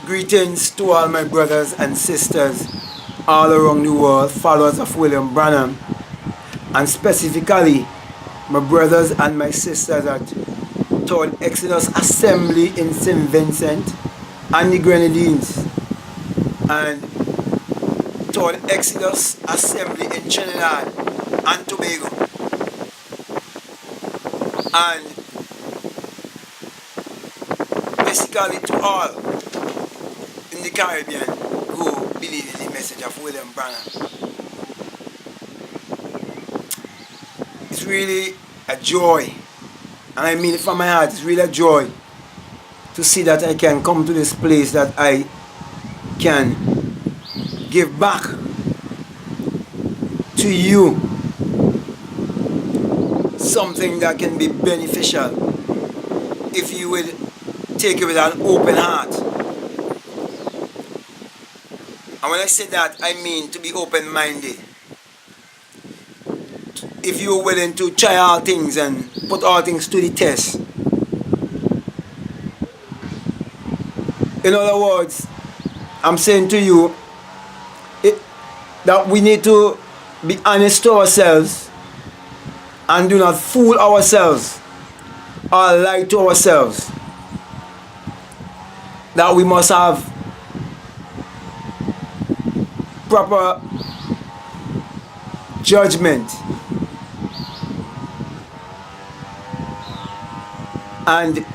Greetings to all my brothers and sisters all around the world, followers of William Branham, and specifically my brothers and my sisters at Third Exodus Assembly in St. Vincent and the Grenadines, and Third Exodus Assembly in Trinidad and Tobago, and basically to all in the Caribbean who believe in the message of William Branham. It's really a joy, and I mean it from my heart, it's really a joy to see that I can come to this place, that I can give back to you something that can be beneficial if you will take it with an open heart. And when I say that, I mean to be open-minded. If you're willing to try all things and put all things to the test. In other words, I'm saying to you that we need to be honest to ourselves and do not fool ourselves or lie to ourselves. That we must have proper judgment and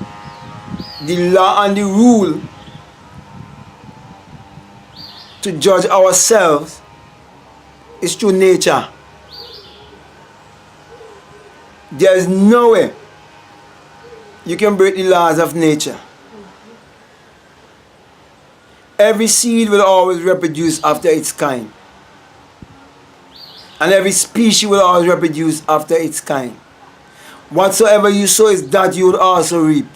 the law and the rule to judge ourselves is through nature. There is no way you can break the laws of nature. Every seed will always reproduce after its kind. And every species will always reproduce after its kind. Whatsoever you sow is that you will also reap.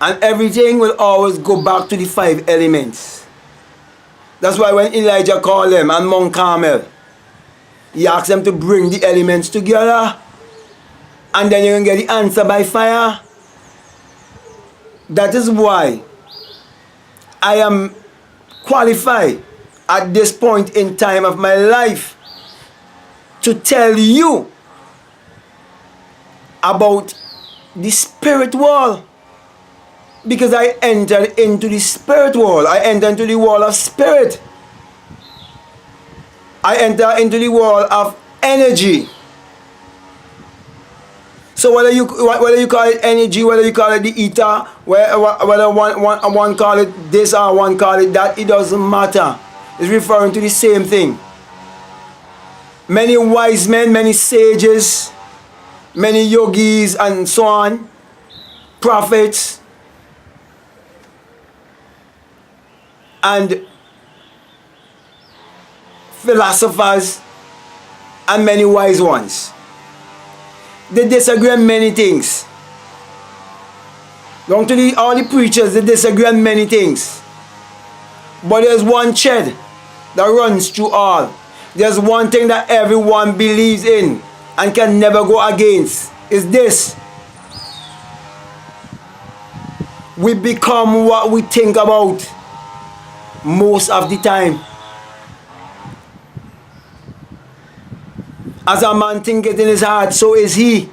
And everything will always go back to the 5 elements. That's why when Elijah called them on Mount Carmel, he asked them to bring the elements together, and then you can get the answer by fire. That is why I am qualified at this point in time of my life to tell you about the spirit world, because I entered into the spirit world. I entered into the world of spirit. I enter into the world of energy. So whether you call it energy, whether you call it the ether, whether one call it this or one call it that, it doesn't matter. It's referring to the same thing. Many wise men, many sages, many yogis and so on, prophets, and philosophers, and many wise ones. They disagree on many things. Down to all the preachers, they disagree on many things. But there's one thread that runs through all. There's one thing that everyone believes in and can never go against. Is this: we become what we think about most of the time. As a man thinketh in his heart, so is he.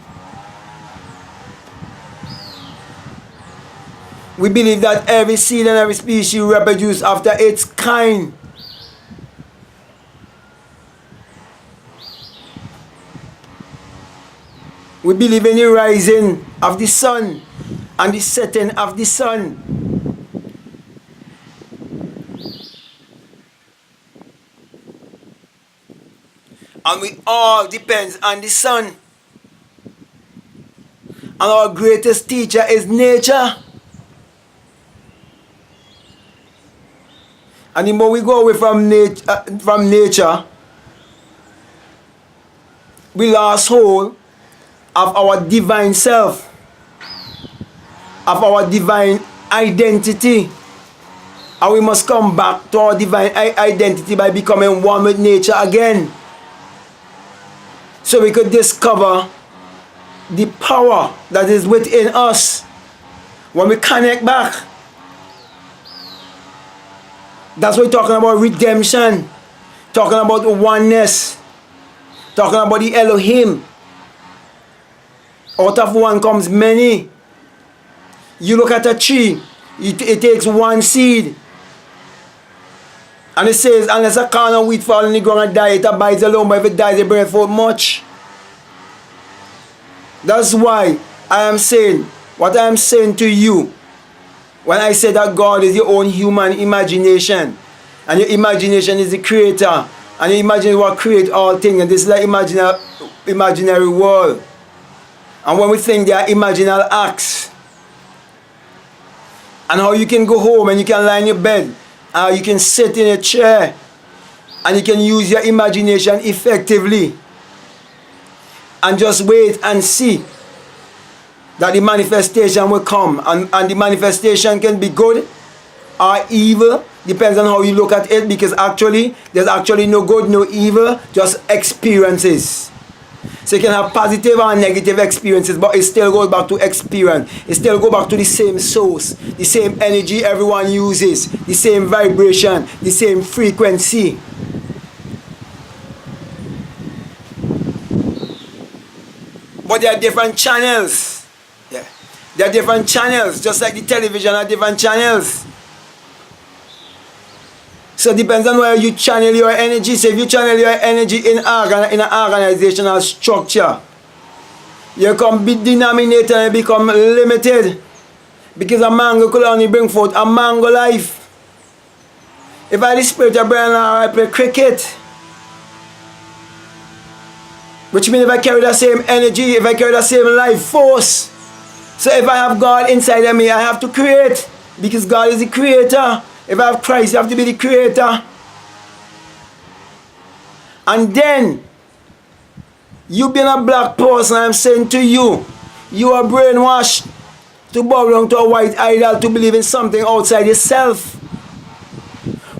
We believe that every seed and every species reproduce after its kind. We believe in the rising of the sun and the setting of the sun. And we all depends on the sun. And our greatest teacher is nature. And the more we go away from nature, we lost hold of our divine self, of our divine identity. And we must come back to our divine identity by becoming one with nature again. So we could discover the power that is within us. When we connect back That's why we're talking about redemption, talking about the oneness, talking about the Elohim. Out of one comes many. You look at a tree, it takes one seed. And it says, unless a corn of wheat fall in the ground and die, it abides alone, but if it dies, it bringeth forth much. That's why I am saying what I am saying to you when I say that God is your own human imagination, and your imagination is the creator, and you imagine what creates all things, and this is like imaginary world. And when we think they are imaginal acts, and how you can go home and you can lie in your bed, you can sit in a chair, and you can use your imagination effectively, and just wait and see that the manifestation will come. And the manifestation can be good or evil, depends on how you look at it, because actually there's actually no good, no evil, just experiences. So you can have positive and negative experiences, but it still goes back to experience. It still goes back to the same source, the same energy everyone uses, the same vibration, the same frequency. But there are different channels. Yeah. There are different channels, just like the television are different channels. So it depends on where you channel your energy. So if you channel your energy in an organizational structure, you become denominated and you become limited. Because a mango could only bring forth a mango life. If I the spirit of brain, I play cricket. Which means if I carry the same energy, if I carry the same life force, so if I have God inside of me, I have to create, because God is the creator. If I have Christ, you have to be the creator. And then, you being a black person, I'm saying to you, you are brainwashed to bow down to a white idol, to believe in something outside yourself.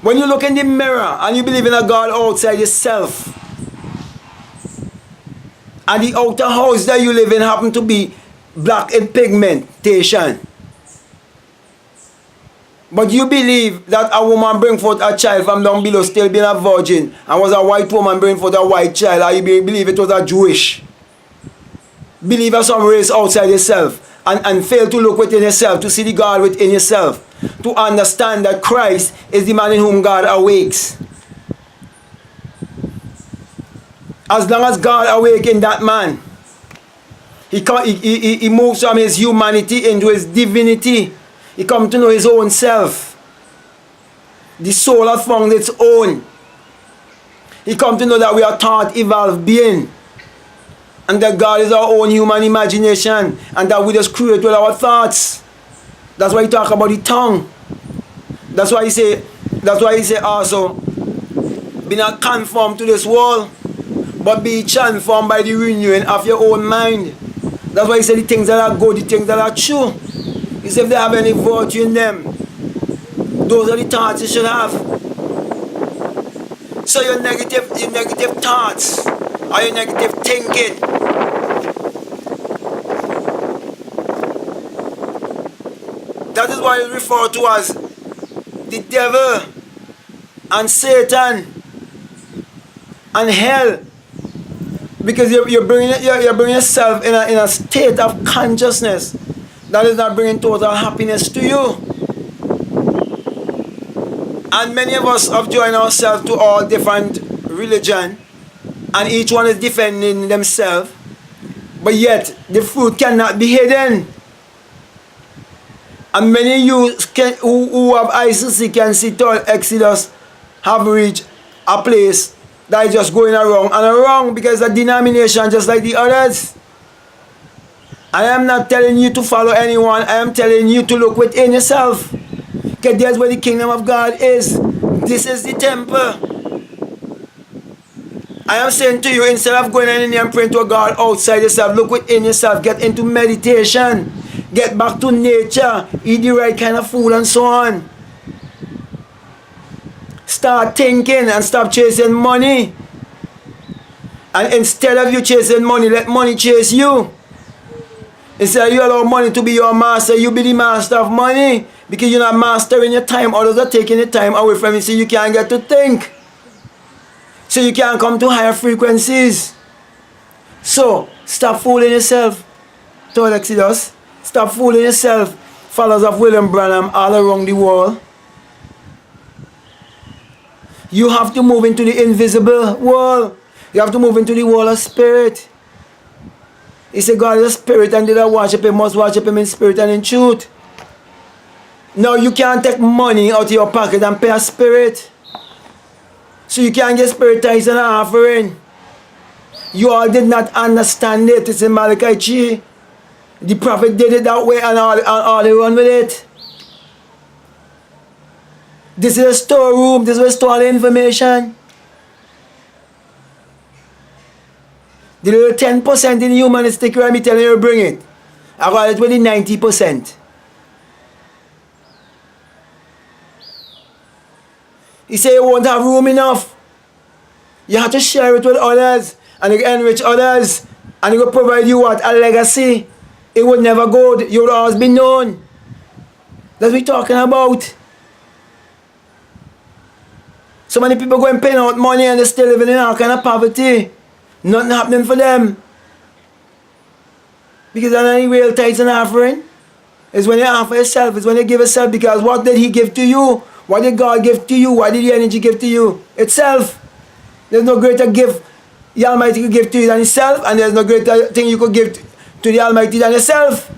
When you look in the mirror and you believe in a God outside yourself, and the outer house that you live in happen to be black in pigmentation, but you believe that a woman bring forth a child from down below still being a virgin, and was a white woman bring forth a white child, or you believe it was a Jewish, believe in some race outside yourself, and fail to look within yourself, to see the God within yourself, to understand that Christ is the man in whom God awakes. As long as God awakens that man, he moves from his humanity into his divinity. He comes to know his own self. The soul has found its own. He comes to know that we are thought evolved being, and that God is our own human imagination, and that we just create with our thoughts. That's why he talk about the tongue. That's why he say also, be not conformed to this world, but be transformed by the renewing of your own mind. That's why he said the things that are good, the things that are true. He said if they have any virtue in them, those are the thoughts you should have. So your negative thoughts, or your negative thinking, that is what is referred to as the devil and Satan and hell. Because you're bringing yourself in a state of consciousness that is not bringing total happiness to you. And many of us have joined ourselves to all different religions, and each one is defending themselves, but yet the fruit cannot be hidden. And many youths who have eyes to see can see tall Exodus have reached a place that is just going around and around, because the denomination just like the others. I am not telling you to follow anyone. I am telling you to look within yourself, because that's where the kingdom of God is. This is the temple. I am saying to you, instead of going in and praying to a God outside yourself, look within yourself, get into meditation, get back to nature, eat the right kind of food and so on. Start thinking and stop chasing money. And instead of you chasing money, let money chase you. Instead of you allow money to be your master, you be the master of money. Because you're not mastering your time. Others are taking the time away from you so you can't get to think. So you can't come to higher frequencies. So, stop fooling yourself. Told Exodus. Stop fooling yourself. Followers of William Branham all around the world. You have to move into the invisible world. You have to move into the world of spirit. He said God is a spirit, and they that worship him must worship him in spirit and in truth. Now you can't take money out of your pocket and pay a spirit. So you can't get spirit tithes and an offering. You all did not understand it. It's in Malachi 3. The prophet did it that way, and all they run with it. This is a storeroom. This is where we store the information. The little 10% in humanistic realm, me telling you to bring it. I got it with the 90%. He said you won't have room enough. You have to share it with others, and you enrich others, and it will provide you what? A legacy. It would never go. You would always be known. That's what we're talking about. So many people going paying out money and they're still living in all kind of poverty. Nothing happening for them. Because that's not real tithes and offering. It's when you offer yourself. It's when you give yourself. Because what did he give to you? What did God give to you? What did the energy give to you? Itself. There's no greater gift the Almighty could give to you than Himself. And there's no greater thing you could give to the Almighty than yourself.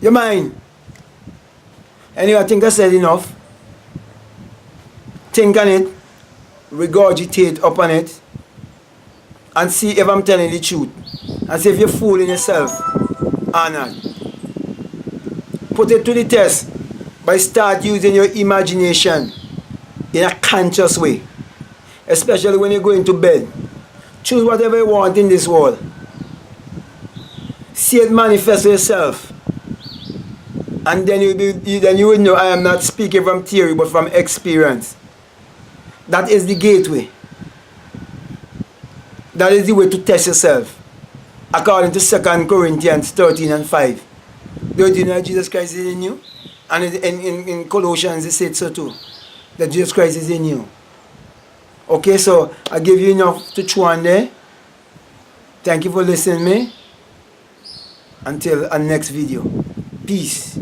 Your mind. Anyway, I think I said enough. Think on it. Regurgitate upon it. And see if I'm telling the truth. And see if you're fooling yourself or not. Put it to the test by start using your imagination in a conscious way. Especially when you're going to bed. Choose whatever you want in this world. See it manifest yourself. And then you will know I am not speaking from theory but from experience. That is the gateway. That is the way to test yourself. According to 2 Corinthians 13 and 5. Don't you know that Jesus Christ is in you? And in Colossians it said so too. That Jesus Christ is in you. Okay, so I give you enough to chew on there. Thank you for listening to me. Until our next video. Peace.